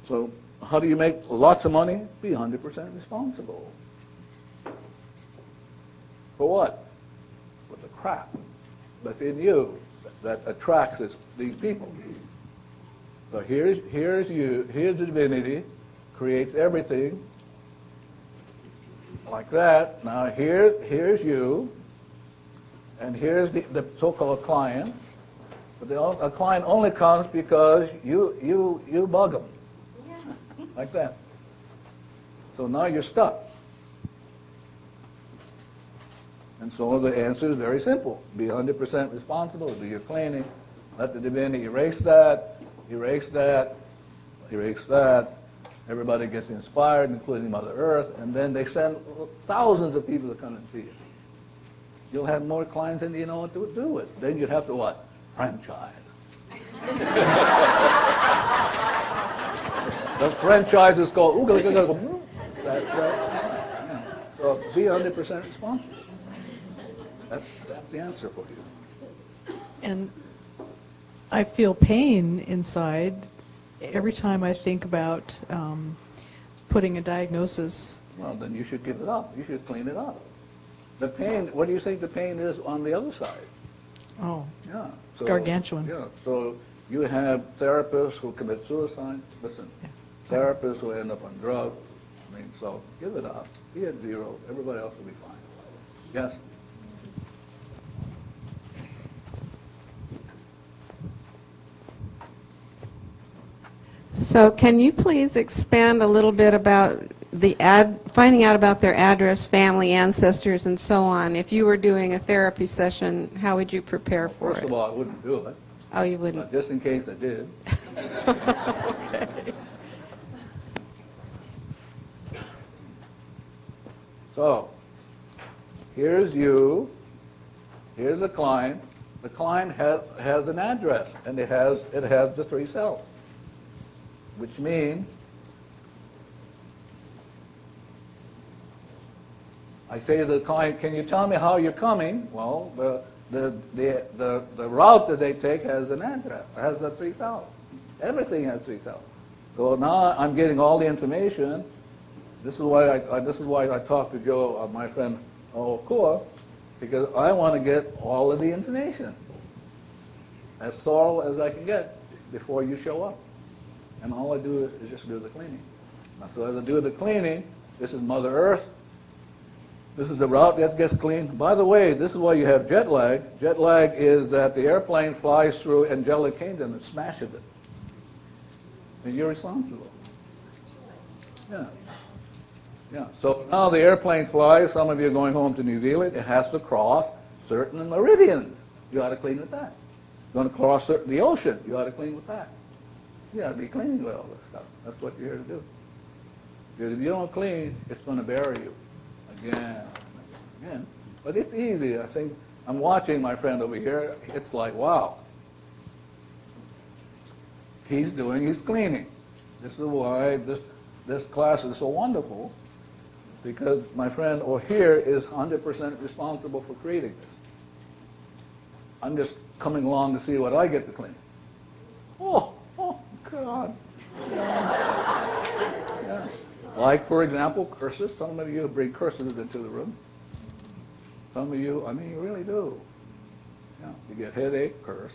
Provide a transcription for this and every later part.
So how do you make lots of money? Be 100% responsible. For what? For the crap that's in you that attracts these people. So here's you, here's the divinity, creates everything like that. Now here's you, and here's the so-called client. But a client only comes because you bug them. Like that. So now you're stuck. And so the answer is very simple. Be 100% responsible. Do your cleaning. Let the divinity erase that, erase that, erase that. Everybody gets inspired, including Mother Earth, and then they send thousands of people to come and see you. You'll have more clients than you know what to do with. Then you'd have to what? Franchise. The franchise is called Ooga. That's right. Yeah. So be 100% responsible. That's the answer for you. And I feel pain inside every time I think about putting a diagnosis. Well, then you should give it up. You should clean it up. The pain, what do you think the pain is on the other side? Oh, yeah. So, gargantuan. Yeah. So you have therapists who commit suicide. Listen, yeah. Therapists who end up on drugs. I mean, so give it up. Be at zero. Everybody else will be fine. Yes? So can you please expand a little bit about finding out about their address, family, ancestors, and so on? If you were doing a therapy session, how would you prepare for it? First of all, I wouldn't do it. Oh, you wouldn't? Just in case I did. Okay. So, here's you, here's the client. The client has an address, and it has the 3 cells, which means I say to the client, can you tell me how you're coming? Well, the route that they take has an address, has the 3 cells. Everything has 3 cells. So now I'm getting all the information. This is why I talked to Joe, my friend Okua, because I want to get all of the information, as thorough as I can get before you show up. And all I do is just do the cleaning. Now, so as I do the cleaning, this is Mother Earth. This is the route that gets cleaned. By the way, this is why you have jet lag. Jet lag is that the airplane flies through angelic kingdom and smashes it. And you're responsible. Yeah. Yeah. So now the airplane flies. Some of you are going home to New Zealand. It has to cross certain meridians. You ought to clean with that. You're going to cross the ocean. You ought to clean with that. You ought to be cleaning with all this stuff. That's what you're here to do. Because if you don't clean, it's going to bury you. Again. But it's easy. I think I'm watching my friend over here. It's like, wow. He's doing his cleaning. This is why this class is so wonderful, because my friend over here is 100% responsible for creating this. I'm just coming along to see what I get to clean. Oh God. Yeah. Like, for example, curses. Some of you bring curses into the room. Some of you, I mean, you really do. Yeah. You get headache, curse,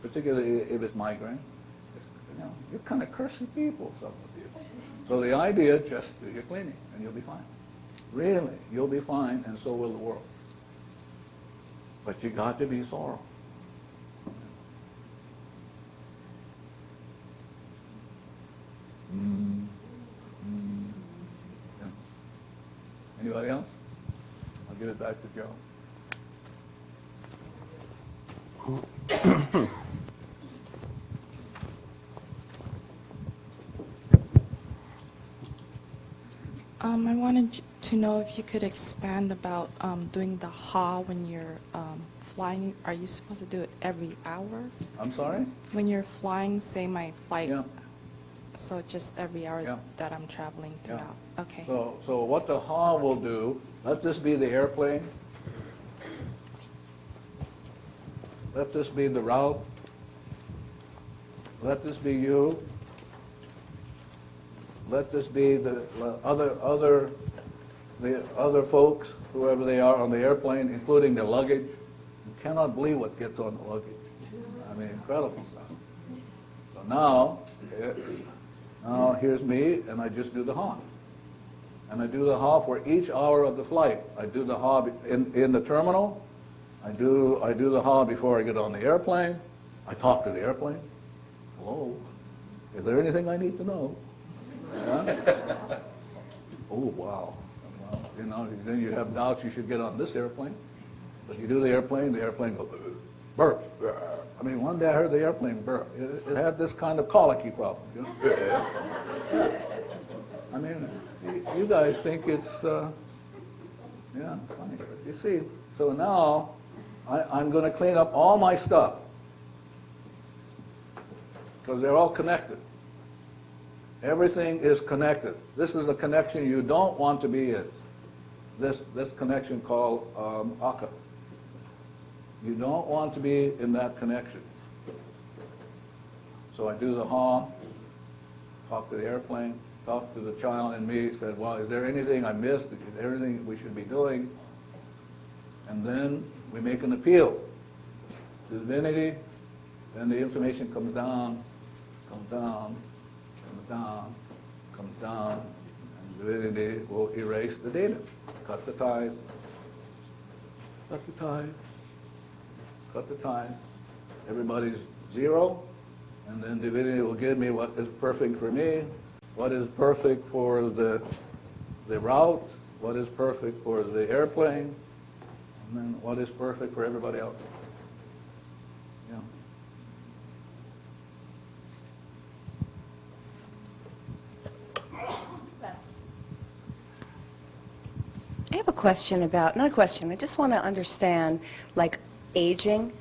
particularly if it's migraine. You're kind of cursing people, some of you. So the idea is just do your cleaning, and you'll be fine. Really, you'll be fine, and so will the world. But you got to be thorough. Yeah. Anybody else? I'll give it back to Joe. I wanted to know if you could expand about doing the ha when you're flying. Are you supposed to do it every hour? I'm sorry? When you're flying, say my flight, Yeah. so just every hour Yeah. that I'm traveling throughout. Yeah. Okay. So what the ha will do, let this be the airplane. Let this be the route. Let this be you. let this be the other folks, whoever they are on the airplane, including the luggage. You cannot believe what gets on the luggage. I mean, incredible stuff. So now here's me, and I just do the HA. And I do the HA for each hour of the flight. I do the HA in the terminal. I do the HA before I get on the airplane. I talk to the airplane. Hello, is there anything I need to know? Yeah? Oh, wow. Well, you know, then you have doubts you should get on this airplane. But you do the airplane goes, burp. I mean, one day I heard the airplane burp. It had this kind of colicky problem. You know? I mean, you guys think it's, yeah, funny. But you see, so now I'm going to clean up all my stuff because they're all connected. Everything is connected. This is a connection you don't want to be in. This connection called Akka. You don't want to be in that connection. So I do the HA, talk to the airplane, talk to the child in me, said, well, is there anything I missed? Is there anything we should be doing? And then we make an appeal to divinity, then the information comes down, comes down, comes down, comes down, and divinity will erase the data. Cut the ties, cut the ties, cut the ties. Everybody's zero, and then divinity will give me what is perfect for me, what is perfect for the route, what is perfect for the airplane, and then what is perfect for everybody else. Yeah. I have a question about, not a question, I just want to understand, like, aging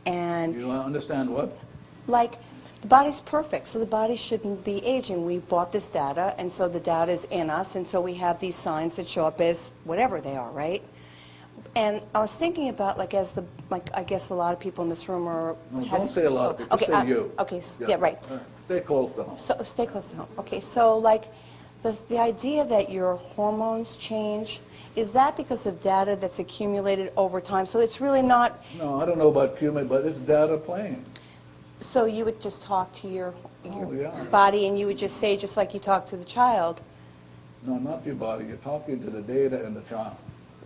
and... You want to understand what? Like, the body's perfect, so the body shouldn't be aging. We bought this data, and so the data is in us, and so we have these signs that show up as whatever they are, right? And I was thinking about, like, as the, like, I guess a lot of people in this room are... No, don't say a lot of people, okay, say you. Okay, yeah, right. Stay close to home. So, stay close to home. Okay, so, like, the idea that your hormones change, is that because of data that's accumulated over time? So it's really not... No, I don't know about human, but it's data playing. So you would just talk to your yeah. body and you would just say, just like you talk to the child. No, not your body. You're talking to the data and the child.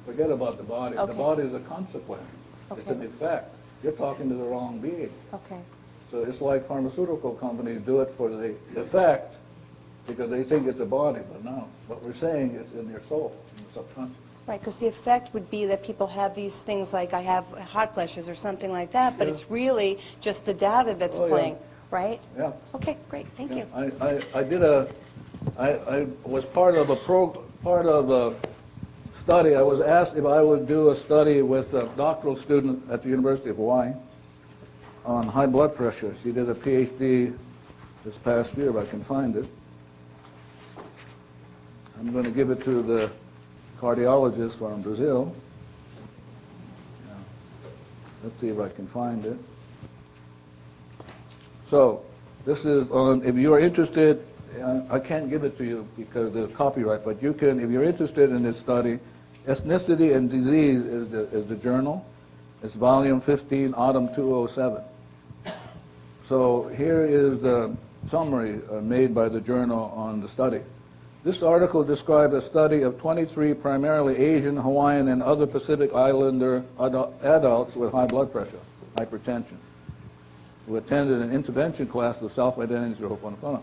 Forget about the body. Okay. The body is a consequence. Okay. It's an effect. You're talking to the wrong being. Okay. So it's like pharmaceutical companies do it for the effect because they think it's a body, but no. What we're saying is in your soul, in the subconscious. Right, because the effect would be that people have these things like I have hot flashes or something like that, but Yeah. it's really just the data that's Oh, yeah. playing, right? Yeah. Okay, great, thank you. I was part of a study. I was asked if I would do a study with a doctoral student at the University of Hawaii on high blood pressure. She did a PhD this past year, if I can find it. I'm going to give it to the cardiologist from Brazil. Yeah. Let's see if I can find it. So this is on, if you're interested, I can't give it to you because there's copyright, but you can, if you're interested in this study, Ethnicity and Disease is the journal. It's volume 15, autumn 2007. So here is the summary made by the journal on the study. This article described a study of 23 primarily Asian, Hawaiian, and other Pacific Islander adults with high blood pressure, hypertension, who attended an intervention class of self-identity through Hoponopono.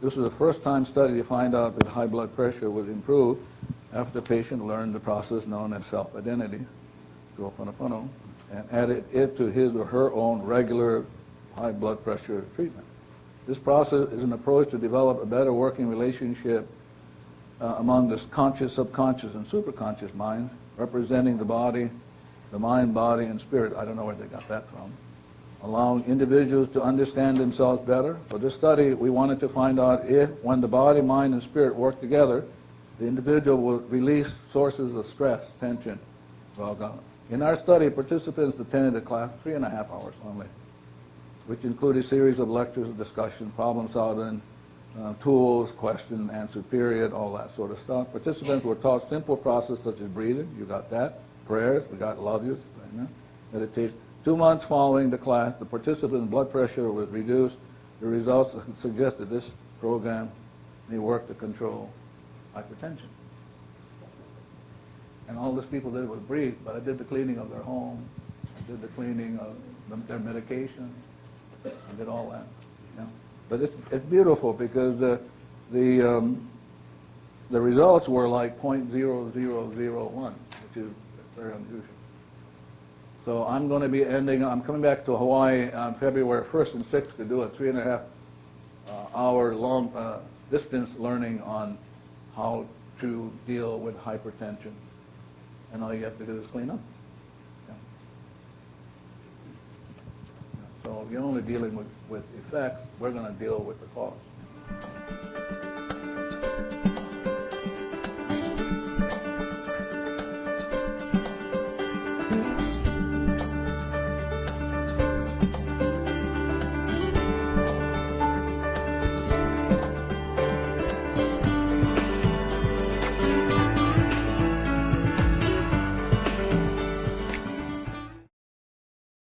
This was the first time study to find out that high blood pressure would improve after the patient learned the process known as self-identity through Hoponopono and added it to his or her own regular high blood pressure treatment. This process is an approach to develop a better working relationship among the conscious, subconscious, and superconscious minds, representing the body, the mind, body, and spirit. I don't know where they got that from. Allowing individuals to understand themselves better. For this study, we wanted to find out if, when the body, mind, and spirit work together, the individual will release sources of stress, tension. In our study, participants attended the class 3.5 hours only, which included a series of lectures, discussion, problem solving, tools, question, answer period, all that sort of stuff. Participants were taught simple process such as breathing, you got that, prayers, we got love yous, meditation. 2 months following the class, the participants' blood pressure was reduced. The results suggested this program may work to control hypertension. And all these people did was breathe, but I did the cleaning of their home, I did the cleaning of their medication, I did all that. Yeah. But it's beautiful because the results were like 0.0001, which is very unusual. So I'm going to be I'm coming back to Hawaii on February 1st and 6th to do a 3.5 hour long distance learning on how to deal with hypertension. And all you have to do is clean up. Yeah. So you're only dealing with effects. We're going to deal with the cause.